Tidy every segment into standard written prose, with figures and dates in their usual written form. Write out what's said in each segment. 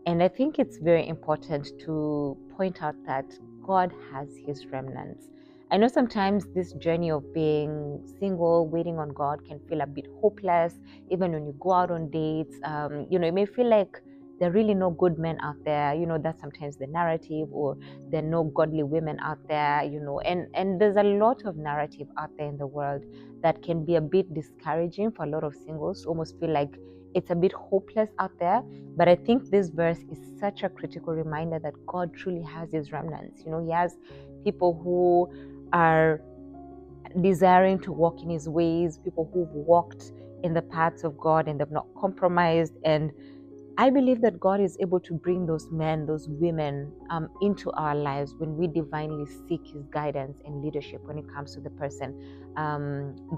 And I think it's very important to point out that God has his remnants. I know sometimes this journey of being single, waiting on God, can feel a bit hopeless, even when you go out on dates. It may feel like there are really no good men out there. That's sometimes the narrative, or there are no godly women out there, and there's a lot of narrative out there in the world that can be a bit discouraging for a lot of singles, almost feel like it's a bit hopeless out there. But I think this verse is such a critical reminder that God truly has his remnants. He has people who are desiring to walk in his ways, people who've walked in the paths of God and they've not compromised. And I believe that God is able to bring those men, those women into our lives when we divinely seek his guidance and leadership when it comes to the person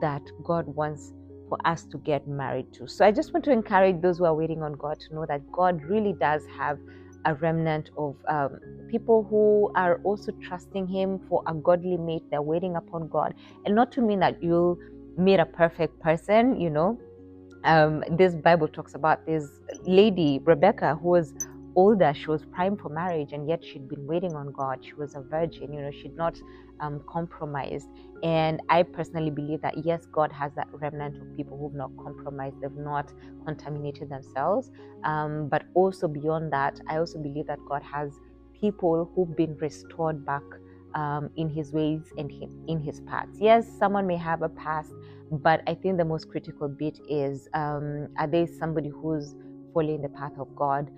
that God wants for us to get married to. So I just want to encourage those who are waiting on God to know that God really does have a remnant of people who are also trusting him for a godly mate. They're waiting upon God. And not to mean that you'll meet a perfect person, this Bible talks about this lady, Rebecca, who was older. She was primed for marriage, and yet she'd been waiting on God. She was a virgin, she'd not compromised. And I personally believe that, yes, God has that remnant of people who've not compromised, they've not contaminated themselves. But also beyond that, I also believe that God has people who've been restored back in his ways and in his paths. Yes, someone may have a past, but I think the most critical bit is, are they somebody who's following the path of God,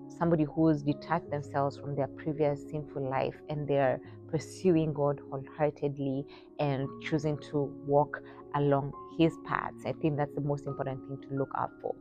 somebody who's detached themselves from their previous sinful life and they're pursuing God wholeheartedly and choosing to walk along his paths. I think that's the most important thing to look out for.